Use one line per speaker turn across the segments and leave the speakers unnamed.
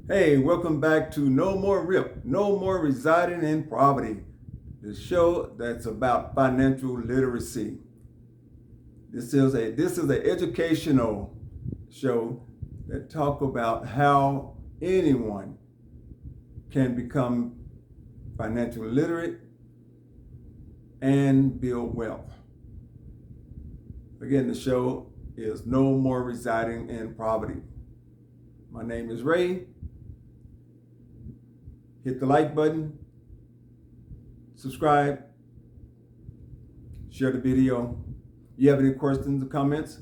Hey, welcome back to No More RIP, No More Residing in Poverty, the show that's about financial literacy. This is an educational show that talk about how anyone can become financially literate and build wealth. Again, the show is No More Residing in Poverty. My name is Ray. Hit the like button, subscribe, share the video. You have any questions or comments?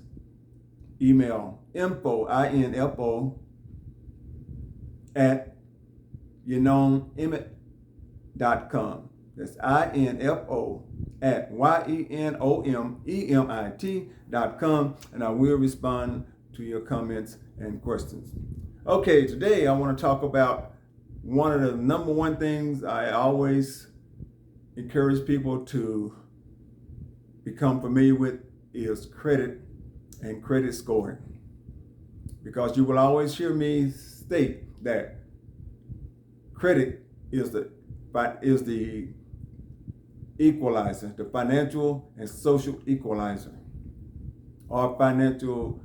Email info at YenoMEmit.com. That's info at YenoMEmit.com, and I will respond to your comments and questions. Okay, today I want to talk about one of the number one things I always encourage people to become familiar with is credit and credit scoring. Because you will always hear me state that credit is the equalizer, the financial and social equalizer. Our financial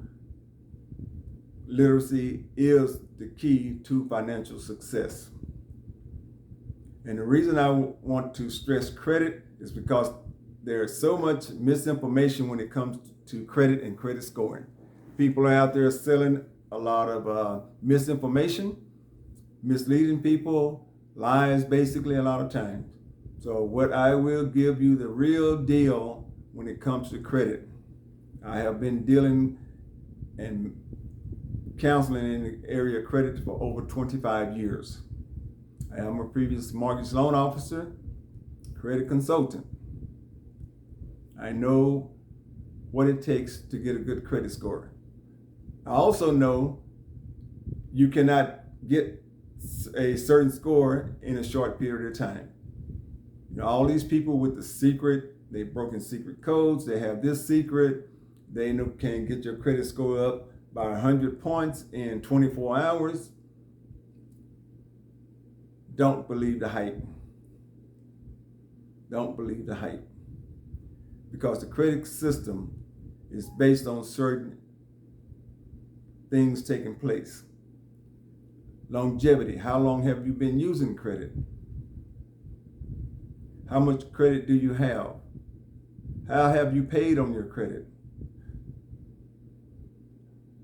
literacy is the key to financial success. And the reason I want to stress credit is because there is so much misinformation when it comes to credit and credit scoring. People are out there selling a lot of misinformation, misleading people, lies basically a lot of times. So what I will give you the real deal when it comes to credit. I have been dealing and counseling in the area of credit for over 25 years. I am a previous mortgage loan officer, credit consultant. I know what it takes to get a good credit score. I also know you cannot get a certain score in a short period of time. You know, all these people with the secret, they've broken secret codes, they have this secret, they can get your credit score up by 100 points in 24 hours. Don't believe the hype. Don't believe the hype. Because the credit system is based on certain things taking place. Longevity. How long have you been using credit? How much credit do you have? How have you paid on your credit?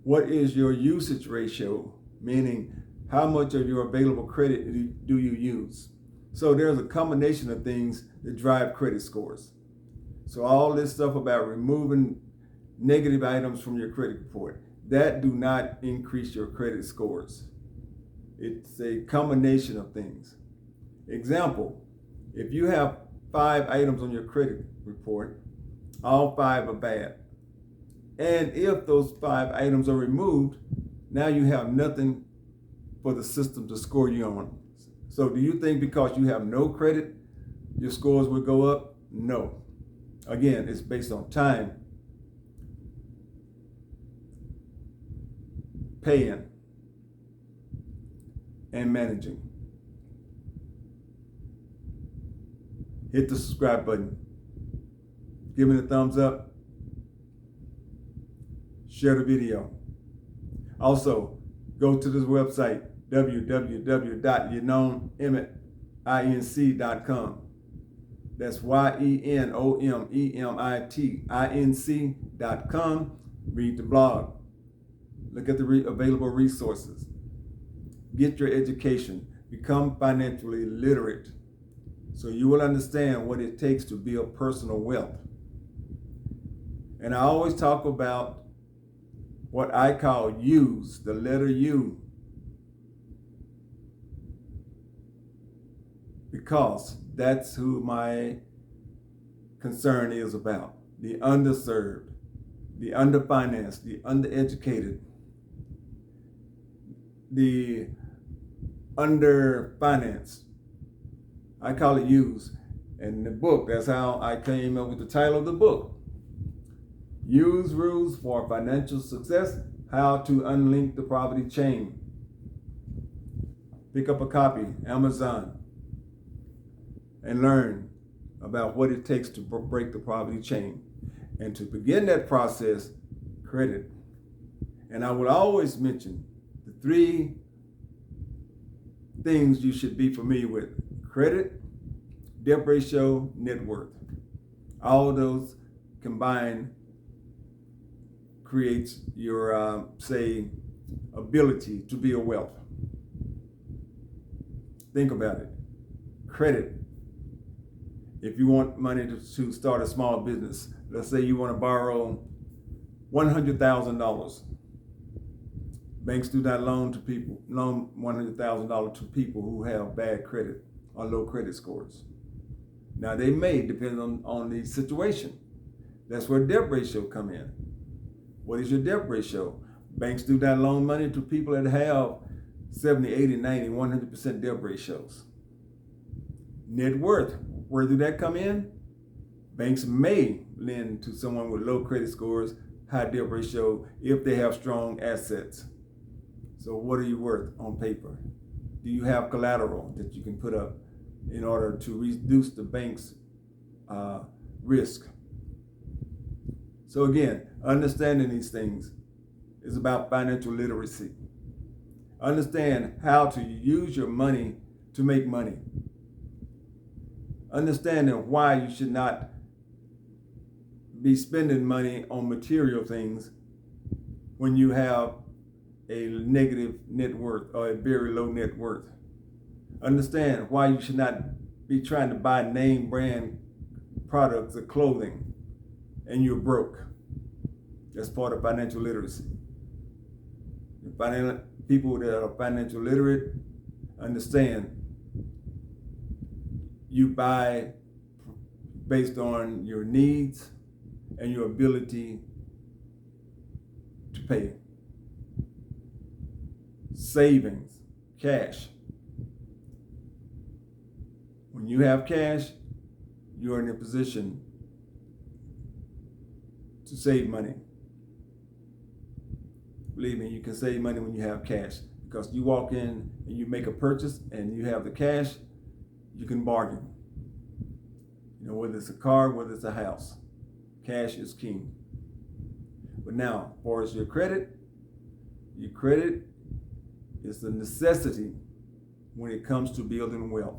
What is your usage ratio? Meaning, how much of your available credit do you use? So there's a combination of things that drive credit scores. So all this stuff about removing negative items from your credit report, that do not increase your credit scores. It's a combination of things. Example, if you have 5 items on your credit report, all 5 are bad. And if those 5 items are removed, now you have nothing for the system to score you on. So do you think because you have no credit, your scores will go up? No. Again, it's based on time, paying, and managing. Hit the subscribe button. Give me a thumbs up. Share the video. Also, go to this website, www.YenoMEmit.com. That's YenoMEmit.com. Read the blog. Look at the available resources. Get your education. Become financially literate so you will understand what it takes to build personal wealth. And I always talk about what I call U's, the letter U. Because that's who my concern is about. The underserved, the underfinanced, the undereducated, the underfinanced. I call it U's. And the book, that's how I came up with the title of the book. Use Rules for Financial Success, How to Unlink the Poverty Chain. Pick up a copy, Amazon, and learn about what it takes to break the poverty chain. And to begin that process, credit. And I will always mention the 3 things you should be familiar with: credit, debt ratio, net worth. All of those combined creates your, ability to build wealth. Think about it. Credit. If you want money to start a small business, let's say you want to borrow $100,000. Banks do not loan $100,000 to people who have bad credit or low credit scores. Now they may, depend on the situation. That's where debt ratio come in. What is your debt ratio? Banks do not loan money to people that have 70, 80, 90, 100% debt ratios. Net worth, where do that come in? Banks may lend to someone with low credit scores, high debt ratio, if they have strong assets. So what are you worth on paper? Do you have collateral that you can put up in order to reduce the bank's risk? So again, understanding these things is about financial literacy. Understand how to use your money to make money. Understanding why you should not be spending money on material things when you have a negative net worth or a very low net worth. Understand why you should not be trying to buy name brand products or clothing and you're broke. That's part of financial literacy. People that are financial literate understand you buy based on your needs and your ability to pay. Savings, cash. When you have cash, you're in a position to save money. Believe me, you can save money when you have cash, because you walk in and you make a purchase and you have the cash, you can bargain. You know, whether it's a car, whether it's a house, cash is king. But now, as far as your credit is a necessity when it comes to building wealth.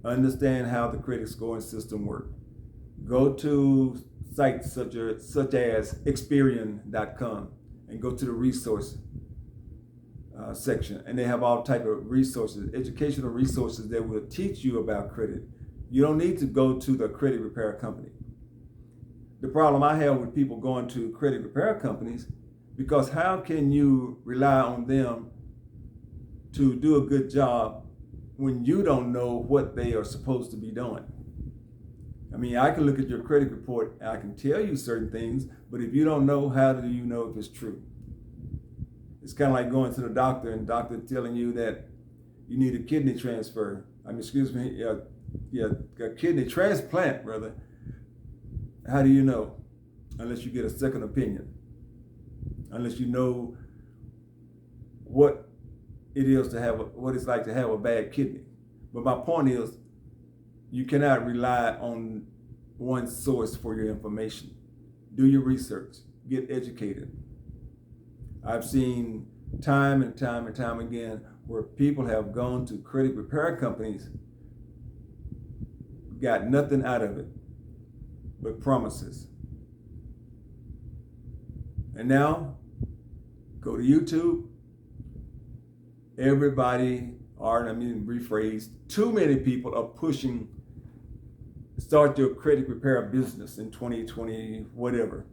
Understand how the credit scoring system works. Go to sites such as Experian.com and go to the resource section, and they have all type of resources, educational resources that will teach you about credit. You don't need to go to the credit repair company. The problem I have with people going to credit repair companies, because how can you rely on them to do a good job when you don't know what they are supposed to be doing? I mean, I can look at your credit report and I can tell you certain things, but if you don't know, how do you know if it's true? It's kind of like going to the doctor and the doctor telling you that you need a kidney transfer. A kidney transplant, rather. How do you know? Unless you get a second opinion. Unless you know what it is to have, what it's like to have a bad kidney. But my point is, you cannot rely on one source for your information. Do your research. Get educated. I've seen time and time and time again where people have gone to credit repair companies, got nothing out of it but promises. And now, go to YouTube. Too many people are pushing start your credit repair business in 2020, whatever.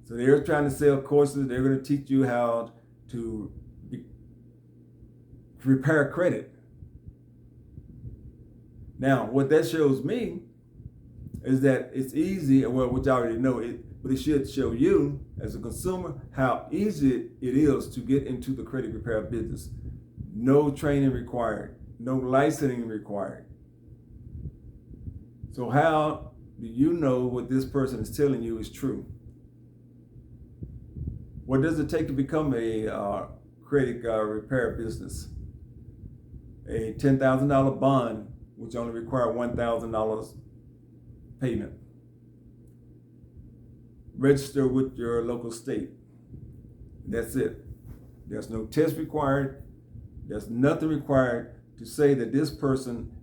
So they're trying to sell courses. They're going to teach you how to repair credit. Now, what that shows me is that it's easy, well, which I already know it, but it should show you as a consumer how easy it is to get into the credit repair business. No training required, no licensing required. So how do you know what this person is telling you is true? What does it take to become a credit repair business. A $10,000 bond, which only requires $1,000 payment. Register with your local state. That's it. There's no test required. There's nothing required to say that this person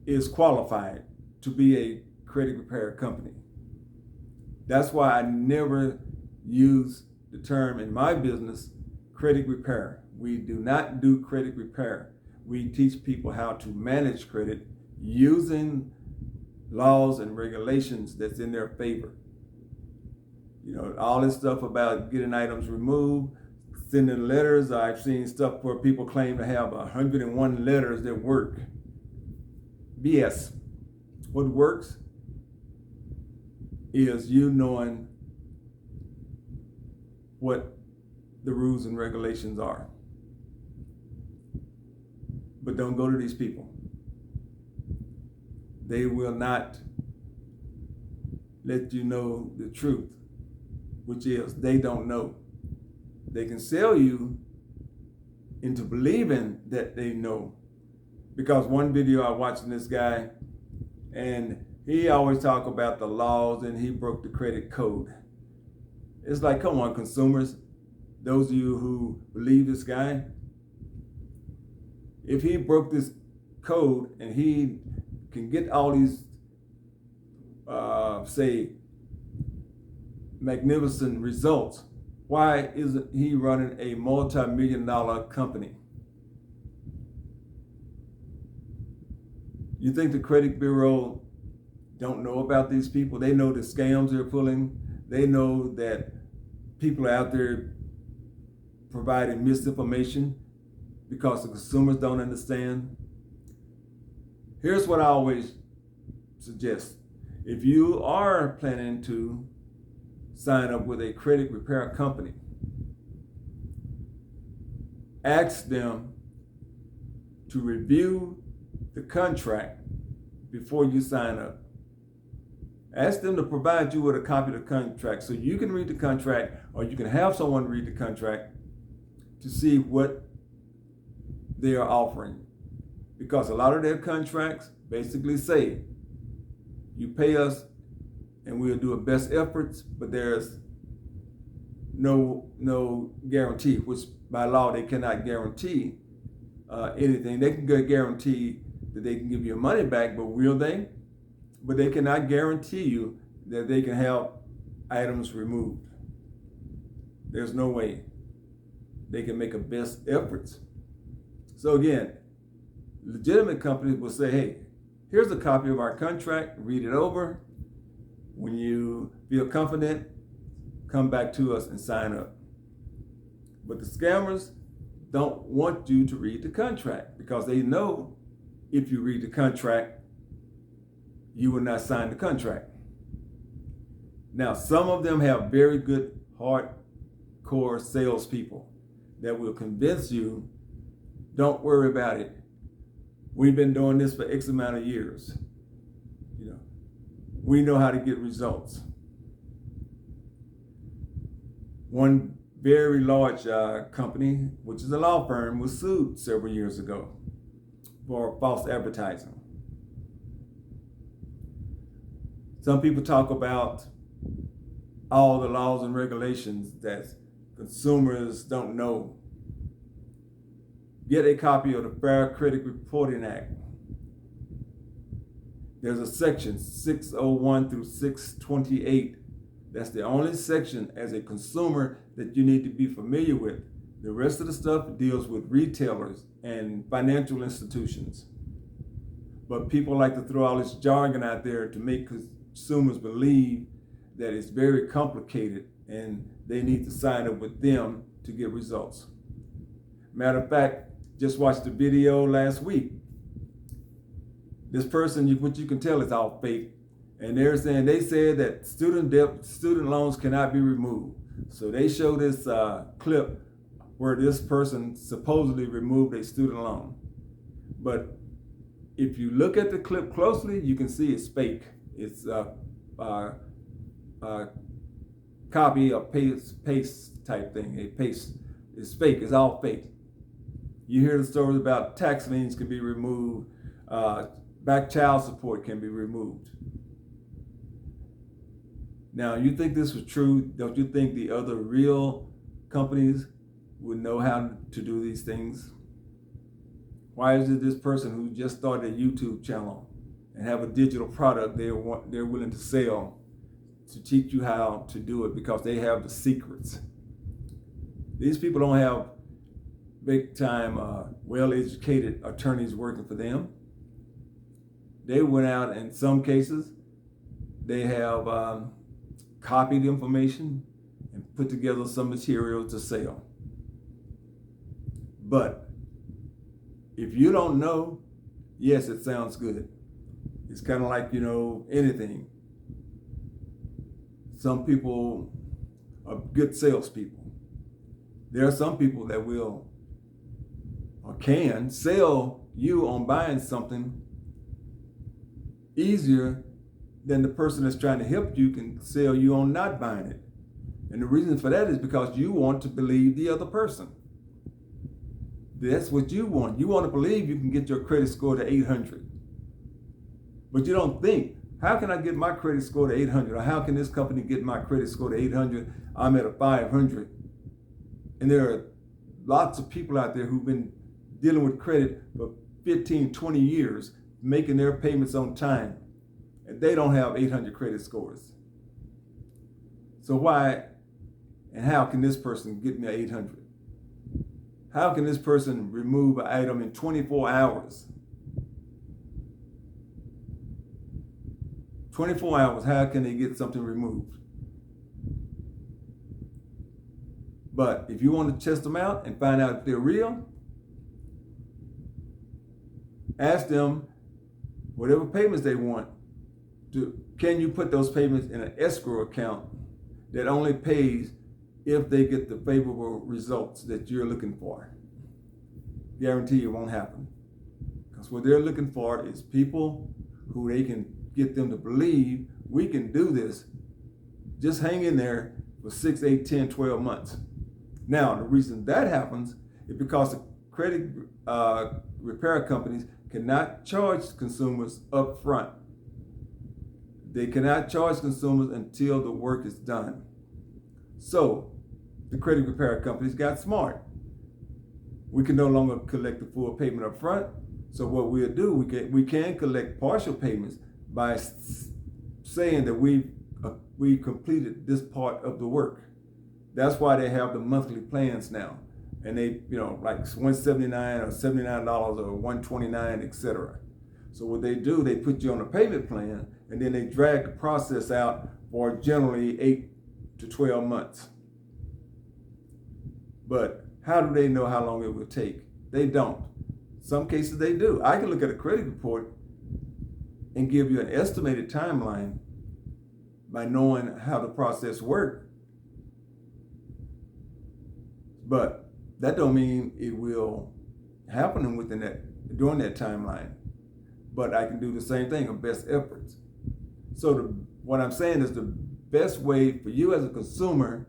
is qualified to be a credit repair company. That's why I never use the term in my business, credit repair. We do not do credit repair. We teach people how to manage credit using laws and regulations that's in their favor. You know, all this stuff about getting items removed, sending letters. I've seen stuff where people claim to have 101 letters that work. BS. What works is you knowing what the rules and regulations are. But don't go to these people. They will not let you know the truth, which is they don't know. They can sell you into believing that they know. Because one video I watched this guy, and he always talk about the laws and he broke the credit code. It's like, come on, consumers, those of you who believe this guy, if he broke this code and he can get all these, say, magnificent results, why isn't he running a multi-million-dollar company? You think the credit bureau don't know about these people? They know the scams they're pulling. They know that people are out there providing misinformation because the consumers don't understand. Here's what I always suggest. If you are planning to sign up with a credit repair company, ask them to review the contract before you sign up. Ask them to provide you with a copy of the contract so you can read the contract, or you can have someone read the contract to see what they are offering. Because a lot of their contracts basically say, you pay us and we'll do our best efforts, but there's no guarantee, which by law they cannot guarantee anything. They can guarantee that they can give you your money back, but will they? But they cannot guarantee you that they can have items removed. There's no way they can make a best efforts. So again, legitimate companies will say, hey, here's a copy of our contract, read it over. When you feel confident, come back to us and sign up. But the scammers don't want you to read the contract because they know if you read the contract, you will not sign the contract. Now, some of them have very good hardcore salespeople that will convince you, don't worry about it. We've been doing this for X amount of years. You know, we know how to get results. One very large company, which is a law firm, was sued several years ago for false advertising. Some people talk about all the laws and regulations that consumers don't know. Get a copy of the Fair Credit Reporting Act. There's a section 601 through 628. That's the only section as a consumer that you need to be familiar with. The rest of the stuff deals with retailers and financial institutions. But people like to throw all this jargon out there to make consumers believe that it's very complicated and they need to sign up with them to get results. Matter of fact, just watched the video last week. This person, what you can tell is all fake. And they said that student loans cannot be removed. So they show this clip where this person supposedly removed a student loan. But if you look at the clip closely, you can see it's fake. It's a copy or paste type thing, a paste is fake. It's all fake. You hear the stories about tax liens can be removed, back child support can be removed. Now, you think this was true? Don't you think the other real companies would know how to do these things? Why is it this person who just started a YouTube channel and have a digital product they're willing to sell to teach you how to do it because they have the secrets? These people don't have big time, well-educated attorneys working for them. They went out, in some cases, they have copied information and put together some material to sell. But if you don't know, yes, it sounds good. It's kind of like, anything. Some people are good salespeople. There are some people that will or can sell you on buying something easier than the person that's trying to help you can sell you on not buying it. And the reason for that is because you want to believe the other person. That's what you want. You want to believe you can get your credit score to 800. But you don't think, how can I get my credit score to 800? Or how can this company get my credit score to 800? I'm at a 500. And there are lots of people out there who've been dealing with credit for 15, 20 years, making their payments on time. And they don't have 800 credit scores. So why and how can this person get me 800? How can this person remove an item in 24 hours? 24 hours, how can they get something removed? But if you want to test them out and find out if they're real, ask them whatever payments they want. Can you put those payments in an escrow account that only pays if they get the favorable results that you're looking for? Guarantee it won't happen. Because what they're looking for is people who they can get them to believe we can do this. Just hang in there for 6, 8, 10, 12 months. Now, the reason that happens is because the credit repair companies cannot charge consumers up front. They cannot charge consumers until the work is done. So the credit repair companies got smart. We can no longer collect the full payment up front. So what we'll do, we can collect partial payments by saying that we completed this part of the work. That's why they have the monthly plans now. And they, like $179 or $79 or $129, etc. So what they do, they put you on a payment plan and then they drag the process out for generally 8 to 12 months. But how do they know how long it will take? They don't. Some cases they do. I can look at a credit report and give you an estimated timeline by knowing how the process works. But that don't mean it will happen during that timeline. But I can do the same thing of best efforts. So what I'm saying is the best way for you as a consumer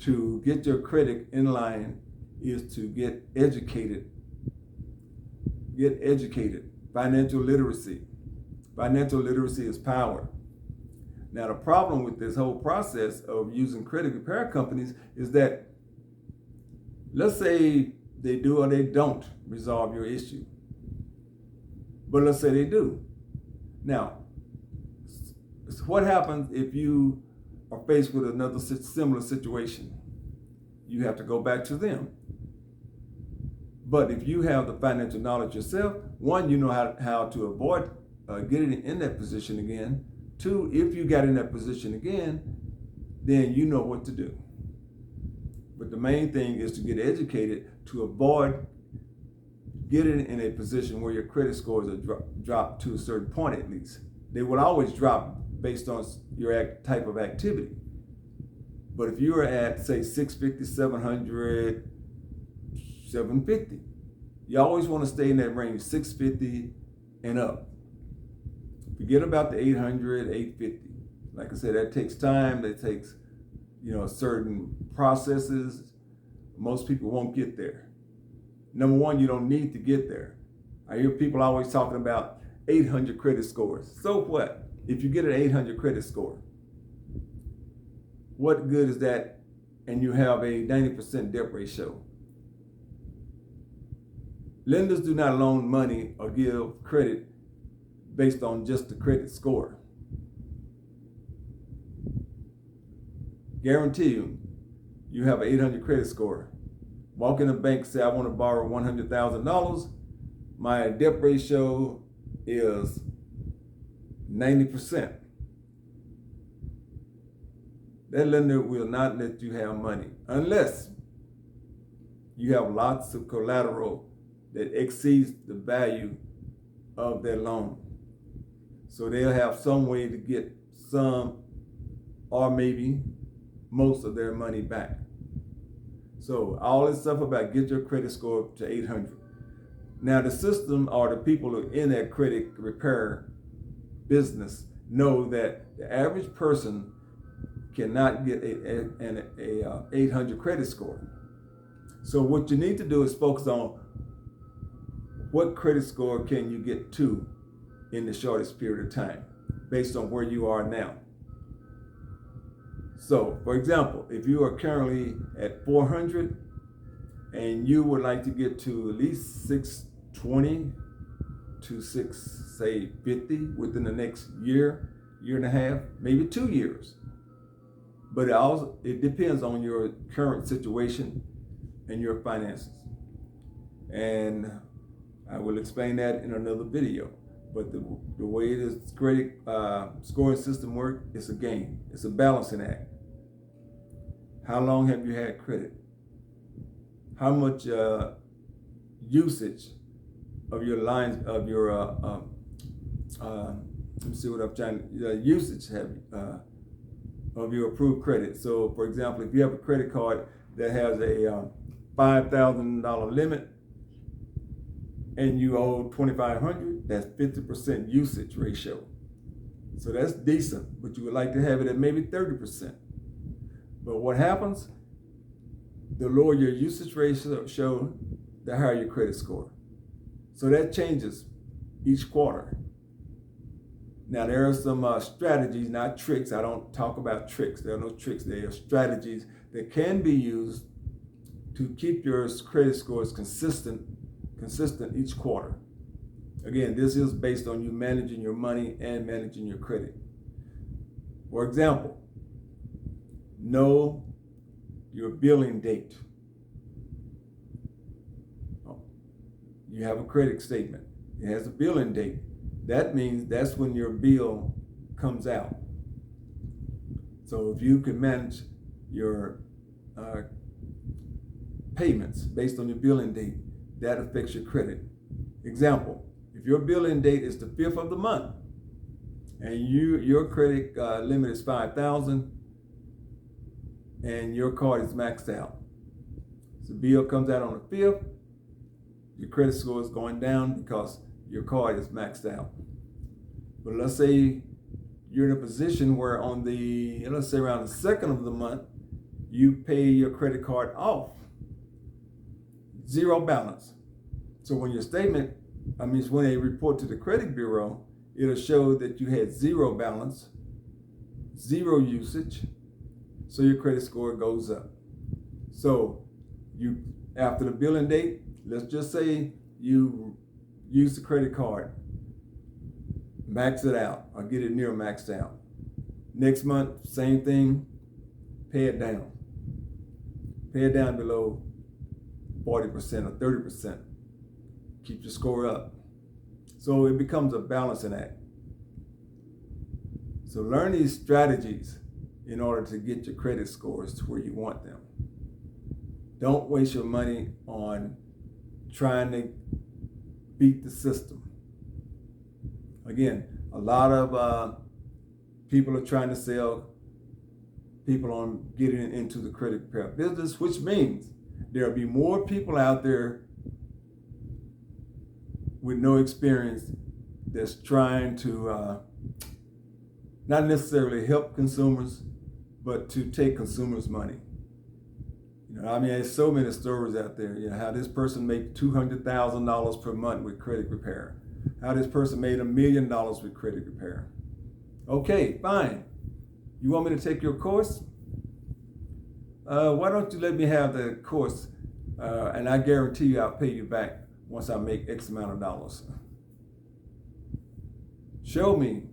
to get your credit in line is to get educated. Get educated. Financial literacy. Financial literacy is power. Now the problem with this whole process of using credit repair companies is that, let's say they do or they don't resolve your issue. But let's say they do. Now, what happens if you are faced with another similar situation? You have to go back to them. But if you have the financial knowledge yourself, one, you know how to avoid getting in that position again. Two, if you got in that position again, then you know what to do. But the main thing is to get educated to avoid getting in a position where your credit scores are dropped to a certain point at least. They will always drop based on your type of activity. But if you're at, say, 650, 700, 750, you always want to stay in that range, 650 and up. Forget about the 800, 850. Like I said, that takes time. That takes, certain processes Most people won't get there. Number one, you don't need to get there. I hear people always talking about 800 credit scores. So what? If you get an 800 credit score, what good is that? And you have a 90% debt ratio. Lenders do not loan money or give credit based on just the credit score. Guarantee you, you have an 800 credit score. Walk in the bank, say, I want to borrow $100,000. My debt ratio is 90%. That lender will not let you have money unless you have lots of collateral that exceeds the value of their loan. So they'll have some way to get some or maybe most of their money back. So all this stuff about get your credit score to 800. Now the system or the people who are in that credit repair business know that the average person cannot get an 800 credit score. So what you need to do is focus on what credit score can you get to in the shortest period of time based on where you are now. So, for example, if you are currently at 400 and you would like to get to at least 620 to 650 within the next year, year and a half, maybe 2 years. But it depends on your current situation and your finances. And I will explain that in another video. But the way this credit scoring system works, it's a game. It's a balancing act. How long have you had credit? How much usage of your lines of your let me see what I'm trying to usage have of your approved credit. So, for example, if you have a credit card that has a $5,000 limit and you owe $2,500, that's 50% usage ratio. So that's decent, but you would like to have it at maybe 30%. But what happens? The lower your usage ratio, the higher your credit score. So that changes each quarter. Now there are some strategies, not tricks. I don't talk about tricks. There are no tricks. There are strategies that can be used to keep your credit scores consistent each quarter. Again, this is based on you managing your money and managing your credit. For example, know your billing date. You have a credit statement. It has a billing date. That means that's when your bill comes out. So if you can manage your payments based on your billing date, that affects your credit. Example, if your billing date is the 5th of the month and your credit limit is $5,000 and your card is maxed out. So the bill comes out on the 5th, your credit score is going down because your card is maxed out. But let's say you're in a position where on let's say around the 2nd of the month, you pay your credit card off. Zero balance. So when your statement, when they report to the credit bureau, it'll show that you had zero balance, zero usage, so your credit score goes up. So you, after the billing date, let's just say you use the credit card, max it out, or get it near maxed out. Next month, same thing, pay it down. Pay it down below 40% or 30%. Keep your score up. So it becomes a balancing act. So learn these strategies in order to get your credit scores to where you want them. Don't waste your money on trying to beat the system. Again, a lot of people are trying to sell people on getting into the credit repair business, which means there'll be more people out there with no experience that's trying to not necessarily help consumers, but to take consumers' money. There's so many stories out there. How this person made $200,000 per month with credit repair. How this person made $1 million with credit repair. Okay, fine. You want me to take your course? Why don't you let me have the course, and I guarantee you I'll pay you back once I make X amount of dollars. Show me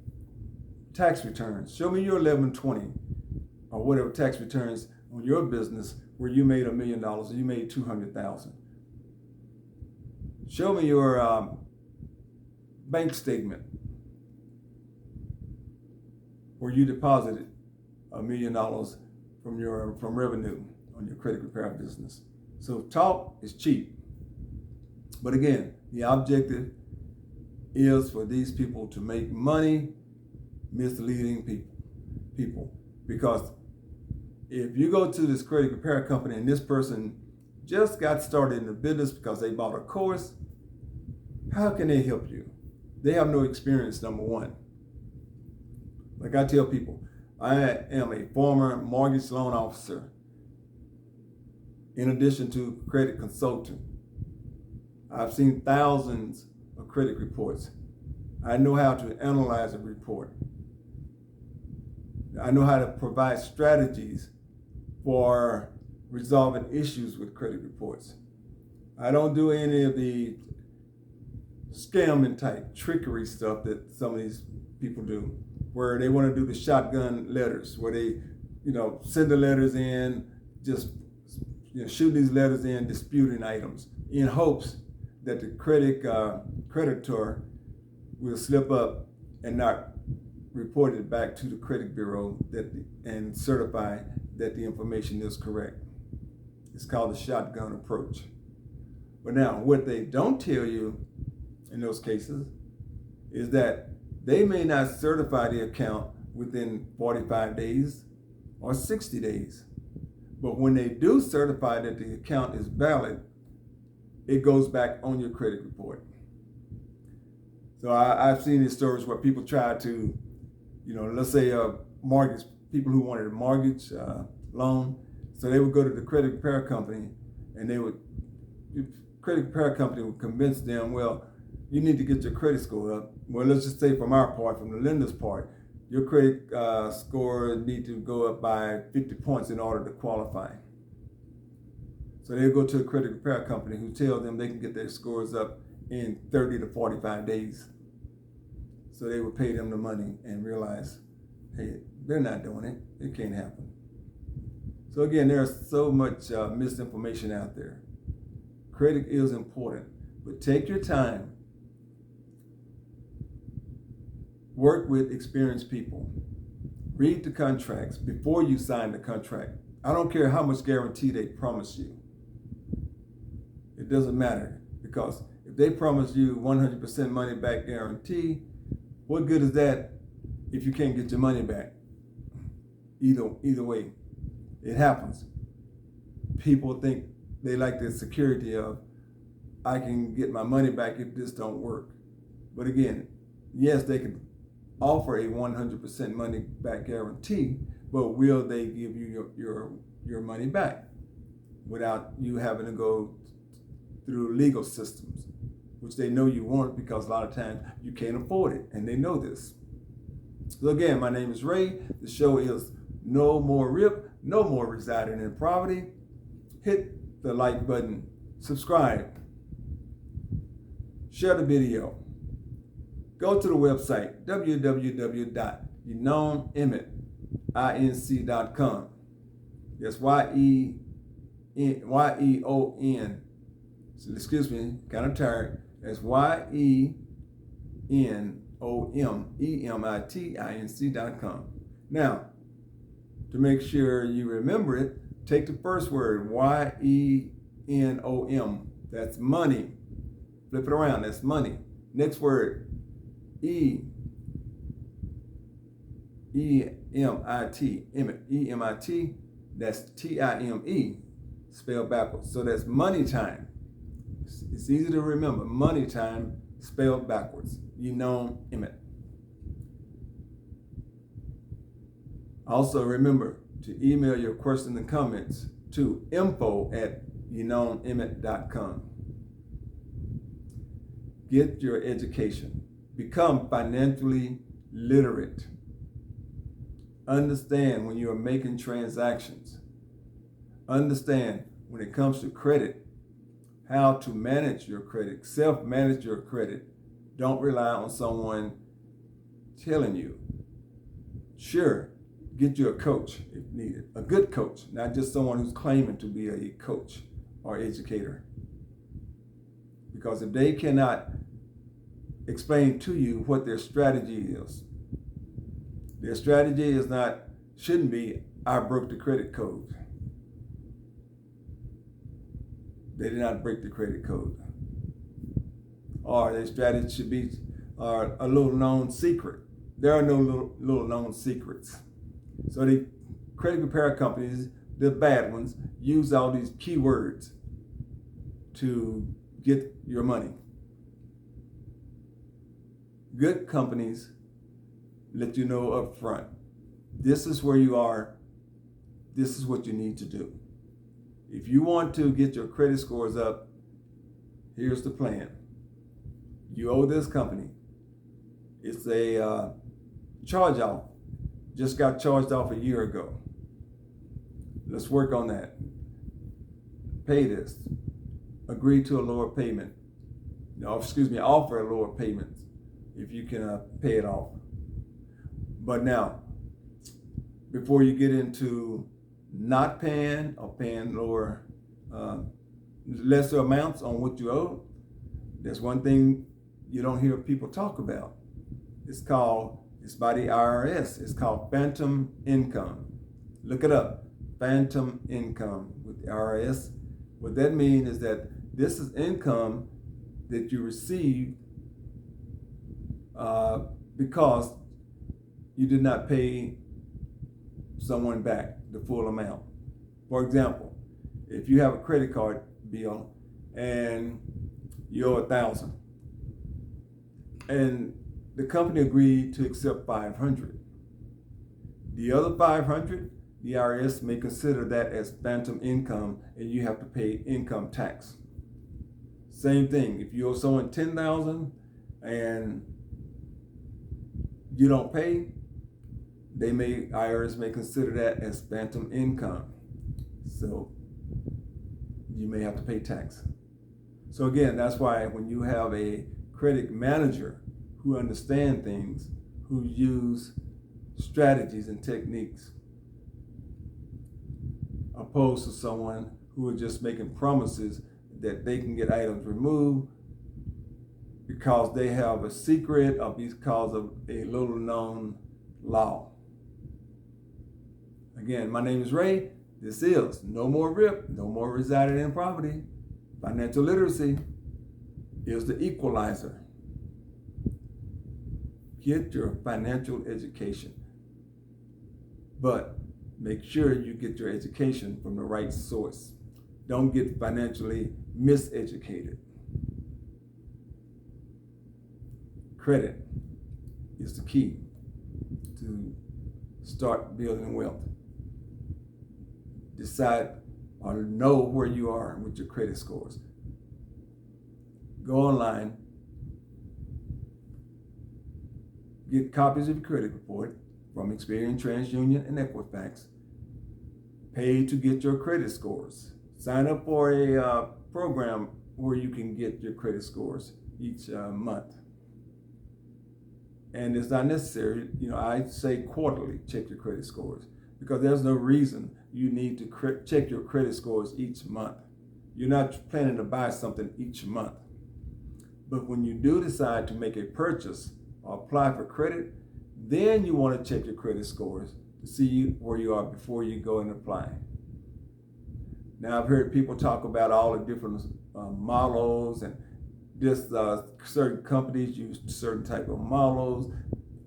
tax returns. Show me your 1120 or whatever tax returns on your business where you made $1 million or you made 200,000. Show me your bank statement where you deposited $1 million from revenue on your credit repair business. So talk is cheap. But again, the objective is for these people to make money misleading people. Because if you go to this credit repair company and this person just got started in the business because they bought a course, how can they help you? They have no experience, number one. Like I tell people, I am a former mortgage loan officer in addition to credit consultant. I've seen thousands of credit reports. I know how to analyze a report. I know how to provide strategies for resolving issues with credit reports. I don't do any of the scamming type trickery stuff that some of these people do, where they want to do the shotgun letters, where they, send the letters in, just shoot these letters in, disputing items, in hopes that the creditor will slip up and not report it back to the credit bureau and certify that the information is correct. It's called the shotgun approach. But now, what they don't tell you in those cases is that they may not certify the account within 45 days or 60 days. But when they do certify that the account is valid, it goes back on your credit report. So I've seen these stories where people try to, let's say mortgage, people who wanted a mortgage loan, so they would go to the credit repair company and the credit repair company would convince them, well, you need to get your credit score up. Well, let's just say from our part, from the lender's part, your credit score need to go up by 50 points in order to qualify. So they go to a credit repair company who tell them they can get their scores up in 30 to 45 days. So they would pay them the money and realize, hey, they're not doing it. It can't happen. So again, there's so much misinformation out there. Credit is important, but take your time. Work with experienced people. Read the contracts before you sign the contract. I don't care how much guarantee they promise you. It doesn't matter, because if they promise you 100% money back guarantee, what good is that if you can't get your money back? Either way, it happens. People think they like the security of, I can get my money back if this don't work. But again, yes, they can offer a 100% money back guarantee, but will they give you your money back without you having to go through legal systems, which they know you won't, because a lot of times you can't afford it, and they know this. So again, my name is Ray. The show is No More RIP, No More Residing in Poverty. Hit the like button, subscribe, share the video. Go to the website, www.YenomeMit.com. That's Y-E-O-N. So, excuse me, kind of tired. That's YENOMEMITINC.com. Now, to make sure you remember it, take the first word, YENOM. That's money. Flip it around, that's money. Next word, E-M-I-T, Emit, E-M-I-T, that's T-I-M-E, spelled backwards. So that's money time. It's easy to remember, money time, spelled backwards. Yenom Emit. Also remember to email your questions and comments to info@yenonemit.com. Get your education. Become financially literate. Understand when you are making transactions. Understand when it comes to credit, how to manage your credit, self-manage your credit. Don't rely on someone telling you. Sure, get you a coach if needed, a good coach, not just someone who's claiming to be a coach or educator. Because if they cannot explain to you what their strategy is, their strategy shouldn't be, I broke the credit code. They did not break the credit code. Or their strategy should be a little known secret. There are no little known secrets. So the credit repair companies, the bad ones, use all these keywords to get your money. Good companies let you know up front, this is where you are, this is what you need to do. If you want to get your credit scores up, here's the plan. You owe this company. It's a charge off. Just got charged off a year ago. Let's work on that. Pay this. Agree to a lower payment. Offer a lower payment if you can pay it off. But now, before you get into not paying or paying lesser amounts on what you owe, there's one thing you don't hear people talk about. It's by the IRS. It's called phantom income. Look it up. Phantom income with the IRS. What that means is that this is income that you receive because you did not pay someone back the full amount. For example, if you have a credit card bill and you owe $1,000, and the company agreed to accept $500, the other $500, the IRS may consider that as phantom income, and you have to pay income tax. Same thing, if you owe someone $10,000 and you don't pay, IRS may consider that as phantom income. So you may have to pay tax. So again, that's why when you have a credit manager who understand things, who use strategies and techniques, opposed to someone who are just making promises that they can get items removed because they have a secret or because of a little known law. Again, my name is Ray. This is No More RIP, No More Residing in Poverty. Financial literacy is the equalizer. Get your financial education, but make sure you get your education from the right source. Don't get financially miseducated. Credit is the key to start building wealth. Decide or know where you are with your credit scores. Go online, get copies of your credit report from Experian, TransUnion, and Equifax. Pay to get your credit scores. Sign up for a program where you can get your credit scores each month. And it's not necessary, I say quarterly, check your credit scores, because there's no reason you need to check your credit scores each month. You're not planning to buy something each month. But when you do decide to make a purchase or apply for credit, then you want to check your credit scores to see where you are before you go and apply. Now, I've heard people talk about all the different models, and certain companies use certain type of models,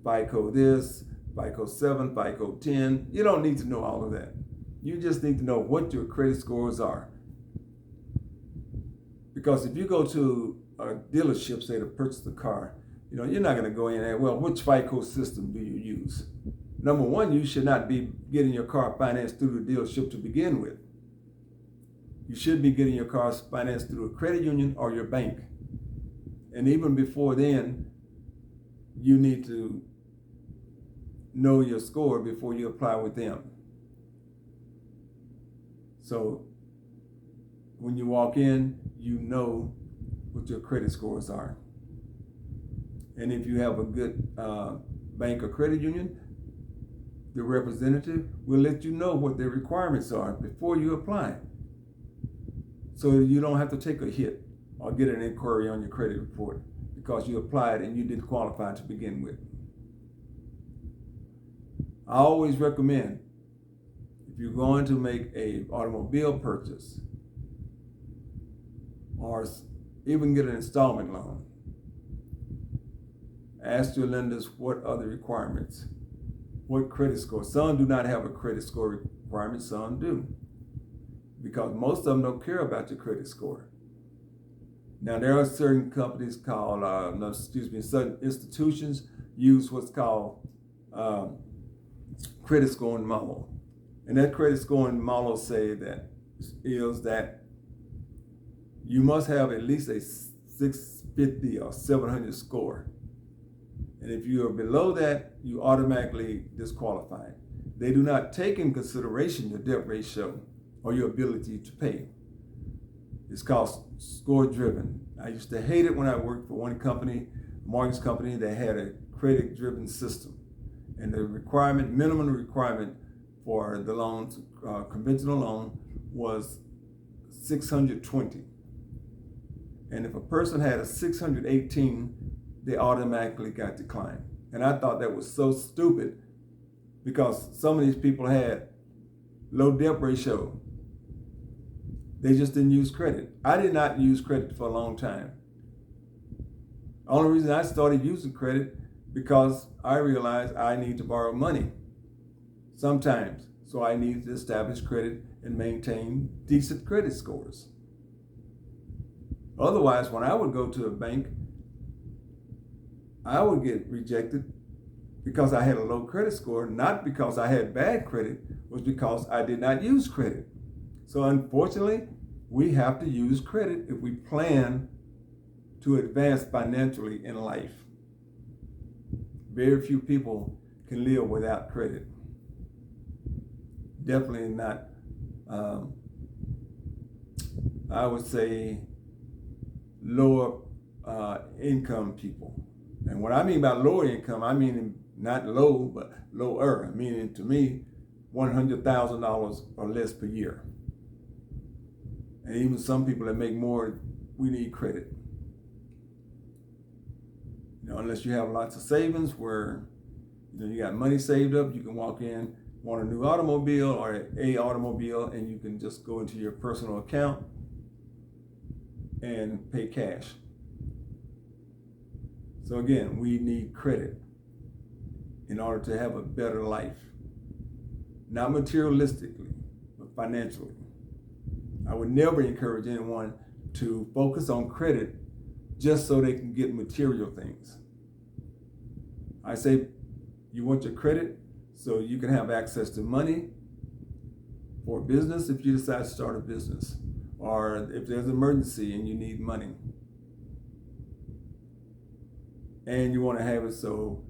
FICO this, FICO 7, FICO 10. You don't need to know all of that. You just need to know what your credit scores are. Because if you go to a dealership, say, to purchase a car, you're not going to go in and, which FICO system do you use? Number one, you should not be getting your car financed through the dealership to begin with. you should be getting your cars financed through a credit union or your bank. And even before then, you need to know your score before you apply with them. So when you walk in, you know what your credit scores are. And if you have a good bank or credit union, the representative will let you know what their requirements are before you apply. So you don't have to take a hit or get an inquiry on your credit report because you applied and you didn't qualify to begin with. I always recommend, if you're going to make an automobile purchase or even get an installment loan, ask your lenders what are the requirements, what credit score. Some do not have a credit score requirement, some do, because most of them don't care about your credit score. Now, there are certain companies called, certain institutions use what's called credit scoring model. And that credit scoring model is that you must have at least a 650 or 700 score. And if you are below that, you automatically disqualified. They do not take in consideration your debt ratio or your ability to pay. It's called score driven. I used to hate it when I worked for one company, a mortgage company, that had a credit driven system. And the minimum requirement for the loans, conventional loan, was 620. And if a person had a 618, they automatically got declined. And I thought that was so stupid because some of these people had low debt ratio. They just didn't use credit. I did not use credit for a long time. The only reason I started using credit because I realized I need to borrow money sometimes. So I need to establish credit and maintain decent credit scores. Otherwise, when I would go to a bank, I would get rejected because I had a low credit score, not because I had bad credit, it was because I did not use credit. So unfortunately, we have to use credit if we plan to advance financially in life. Very few people can live without credit. Definitely not, I would say, lower income people. And what I mean by lower income, I mean not low, but lower, meaning to me, $100,000 or less per year. And even some people that make more, we need credit. Unless you have lots of savings where you got money saved up, you can walk in, want a new automobile or a automobile, and you can just go into your personal account and pay cash. So again, we need credit in order to have a better life. Not materialistically, but financially. I would never encourage anyone to focus on credit just so they can get material things. I say you want your credit so you can have access to money for business if you decide to start a business, or if there's an emergency and you need money. And you want to have it so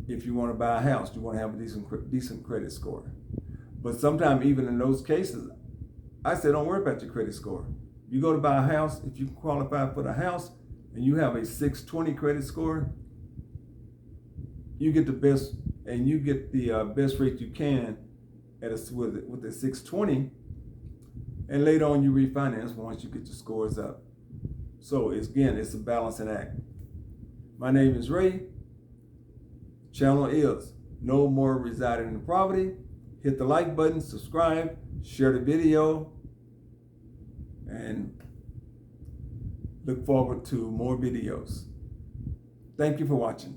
if you want to buy a house, you want to have a decent credit score. But sometimes even in those cases, I say don't worry about your credit score. You go to buy a house, if you qualify for the house and you have a 620 credit score, you get the best, and you get the best rate you can with the 620, and later on you refinance once you get your scores up. So it's a balancing act. My name is Ray. Channel is No More Residing in Poverty. Hit the like button, subscribe, share the video, and look forward to more videos. Thank you for watching.